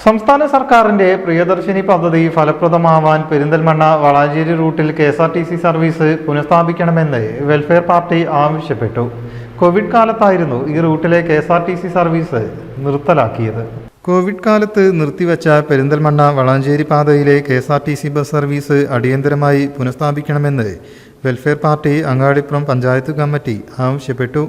സംസ്ഥാന സർക്കാരിന്റെ പ്രിയദർശിനി പദ്ധതി ഫലപ്രദമാവാൻ പെരിന്തൽമണ്ണ വളാഞ്ചേരി റൂട്ടിൽ KSRTC സർവീസ് പുനഃസ്ഥാപിക്കണമെന്ന് വെൽഫെയർ പാർട്ടി ആവശ്യപ്പെട്ടു. കോവിഡ് കാലത്തായിരുന്നു ഈ റൂട്ടിലെ KSRTC സർവീസ് നിർത്തലാക്കിയത്. കോവിഡ് കാലത്ത് നിർത്തിവെച്ച പെരിന്തൽമണ്ണ വളാഞ്ചേരി പാതയിലെ KSRTC ബസ് സർവീസ് അടിയന്തരമായി പുനഃസ്ഥാപിക്കണമെന്ന് welfare party Angadipuram panchayat committee ആവശ്യപ്പെട്ടു.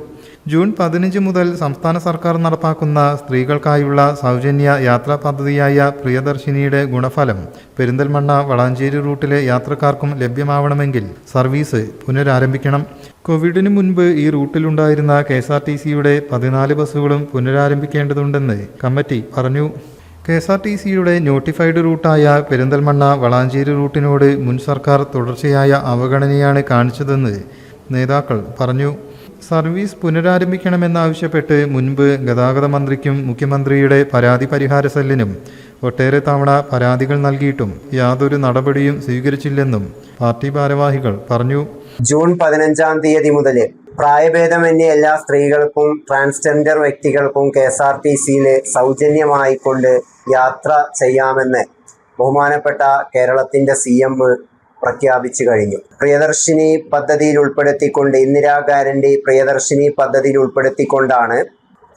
ജൂൺ 15 മുതൽ സംസ്ഥാന സർക്കാർ നടപ്പാക്കുന്ന സ്ത്രീകൾക്കായുള്ള സൗജന്യ യാത്രാ പദ്ധതിയായ പ്രിയദർശിനിയുടെ ഗുണഫലം പെരിന്തൽമണ്ണ വളാഞ്ചേരി റൂട്ടിലെ യാത്രക്കാർക്കും ലഭ്യമാവണമെങ്കിൽ സർവീസ് പുനരാരംഭിക്കണം. കോവിഡിന് മുൻപ് ഈ റൂട്ടിലുണ്ടായിരുന്ന KSRTCയുടെ 14 ബസ്സുകളും പുനരാരംഭിക്കേണ്ടതുണ്ടെന്ന് കമ്മിറ്റി പറഞ്ഞു. KSRTCയുടെ നോട്ടിഫൈഡ് റൂട്ടായ പെരിന്തൽമണ്ണ വളാഞ്ചേരി റൂട്ടിനോട് മുൻ സർക്കാർ തുടർച്ചയായ അവഗണനയാണ് കാണിച്ചതെന്ന് നേതാക്കൾ പറഞ്ഞു. സർവീസ് പുനരാരംഭിക്കണമെന്നാവശ്യപ്പെട്ട് മുൻപ് ഗതാഗത മന്ത്രിക്കും മുഖ്യമന്ത്രിയുടെ പരാതി പരിഹാര സെല്ലിനും ഒട്ടേറെ തവണ പരാതികൾ നൽകിയിട്ടും യാതൊരു നടപടിയും സ്വീകരിച്ചില്ലെന്നും പാർട്ടി ഭാരവാഹികൾ പറഞ്ഞു. ജൂൺ 15-ാം തീയതി മുതൽ പ്രായഭേദമന്യേ എല്ലാ സ്ത്രീകൾക്കും ട്രാൻസ്ജെൻഡർ വ്യക്തികൾക്കും KSRTCയിൽ സൗജന്യമായിക്കൊണ്ട് യാത്ര ചെയ്യാമെന്ന് ബഹുമാനപ്പെട്ട കേരളത്തിൻ്റെ CM പ്രഖ്യാപിച്ചു കഴിഞ്ഞു. പ്രിയദർശിനി പദ്ധതിയിൽ ഉൾപ്പെടുത്തിക്കൊണ്ട് ഇന്ദിരാ ഗ്യാരണ്ടി പ്രിയദർശിനി പദ്ധതിയിൽ ഉൾപ്പെടുത്തിക്കൊണ്ടാണ്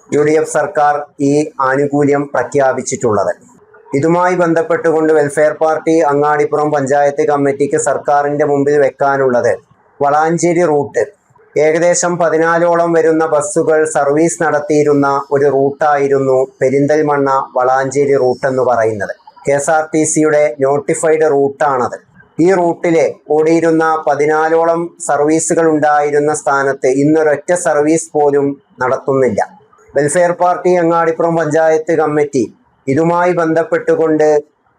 UDF സർക്കാർ ഈ ആനുകൂല്യം പ്രഖ്യാപിച്ചിട്ടുള്ളത്. ഇതുമായി ബന്ധപ്പെട്ടുകൊണ്ട് വെൽഫെയർ പാർട്ടി അങ്ങാടിപ്പുറം പഞ്ചായത്ത് കമ്മിറ്റിക്ക് സർക്കാരിൻ്റെ മുമ്പിൽ വെക്കാനുള്ളത്, വളാഞ്ചേരി റൂട്ട് ഏകദേശം 14ഓളം വരുന്ന ബസ്സുകൾ സർവീസ് നടത്തിയിരുന്ന ഒരു റൂട്ടായിരുന്നു പെരിന്തൽമണ്ണ വളാഞ്ചേരി റൂട്ട് എന്ന് പറയുന്നത്. KSRTCയുടെ നോട്ടിഫൈഡ് റൂട്ടാണത്. ഈ റൂട്ടിലെ ഓടിയിരുന്ന 14ഓളം സർവീസുകൾ ഉണ്ടായിരുന്ന സ്ഥാനത്ത് ഇന്നൊരൊറ്റ സർവീസ് പോലും നടത്തുന്നില്ല. Welfare party Angadipuram panchayat committee ഇതുമായി ബന്ധപ്പെട്ടുകൊണ്ട്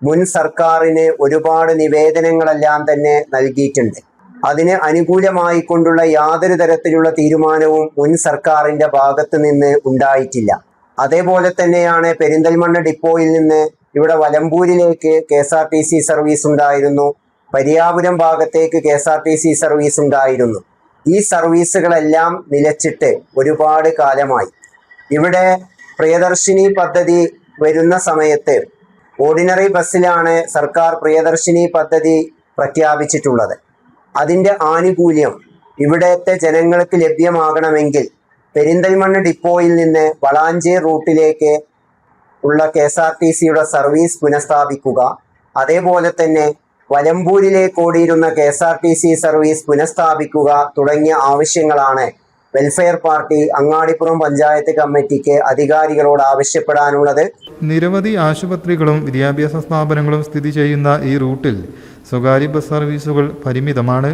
മുൻ സർക്കാരിന് ഒരുപാട് നിവേദനങ്ങളെല്ലാം തന്നെ നൽകിയിട്ടുണ്ട്. അതിന് അനുകൂലമായി കൊണ്ടുള്ള യാതൊരു തരത്തിലുള്ള തീരുമാനവും മുൻ സർക്കാരിൻ്റെ ഭാഗത്ത് നിന്ന് ഉണ്ടായിട്ടില്ല. അതേപോലെ തന്നെയാണ് പെരിന്തൽമണ്ണ ഡിപ്പോയിൽ നിന്ന് ഇവിടെ വലമ്പൂരിലേക്ക് KSRTC സർവീസ് ഉണ്ടായിരുന്നു. പരിയാപുരം ഭാഗത്തേക്ക് KSRTC സർവീസ് ഉണ്ടായിരുന്നു. ഈ സർവീസുകളെല്ലാം നിലച്ചിട്ട് ഒരുപാട് കാലമായി. ഇവിടെ പ്രിയദർശിനി പദ്ധതി വരുന്ന സമയത്ത് ഓർഡിനറി ബസ്സിലാണ് സർക്കാർ പ്രിയദർശിനി പദ്ധതി പ്രഖ്യാപിച്ചിട്ടുള്ളത്. അതിൻ്റെ ആനുകൂല്യം ഇവിടത്തെ ജനങ്ങൾക്ക് ലഭ്യമാകണമെങ്കിൽ പെരിന്തൽമണ്ണ ഡിപ്പോയിൽ നിന്ന് വളാഞ്ചേരി റൂട്ടിലേക്ക് ഉള്ള KSRTCയുടെ സർവീസ് പുനഃസ്ഥാപിക്കുക, അതേപോലെ തന്നെ വലമ്പൂരിലേക്ക് ഓടിയിരുന്ന KSRTC സർവീസ് പുനഃസ്ഥാപിക്കുക തുടങ്ങിയ ആവശ്യങ്ങളാണ് വെൽഫെയർ പാർട്ടി അങ്ങാടിപ്പുറം പഞ്ചായത്ത് കമ്മിറ്റിക്ക് അധികാരികളോട് ആവശ്യപ്പെടാനുള്ളത്. നിരവധി ആശുപത്രികളും വിദ്യാഭ്യാസ സ്ഥാപനങ്ങളും സ്ഥിതി ചെയ്യുന്ന ഈ റൂട്ടിൽ സ്വകാര്യ ബസ് സർവീസുകൾ പരിമിതമാണ്.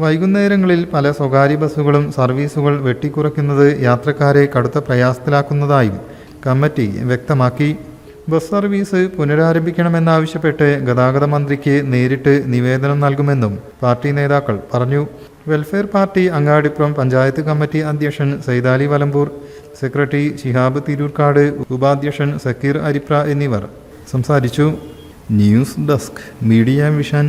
വൈകുന്നേരങ്ങളിൽ പല സ്വകാര്യ ബസ്സുകളും സർവീസുകൾ വെട്ടിക്കുറയ്ക്കുന്നത് യാത്രക്കാരെ കടുത്ത പ്രയാസത്തിലാക്കുന്നതായും കമ്മിറ്റി വ്യക്തമാക്കി. ബസ് സർവീസ് പുനരാരംഭിക്കണമെന്നാവശ്യപ്പെട്ട് ഗതാഗത മന്ത്രിക്ക് നേരിട്ട് നിവേദനം നൽകുമെന്നും പാർട്ടി നേതാക്കൾ പറഞ്ഞു. Welfare party Angadipuram panchayat committee അധ്യക്ഷൻ സൈദാലി വലമ്പൂർ, സെക്രട്ടറി ശിഹാബ് തിരൂർക്കാട്, ഉപാധ്യക്ഷൻ സക്കീർ അരിപ്ര എന്നിവർ സംസാരിച്ചു. News desk, Media vision.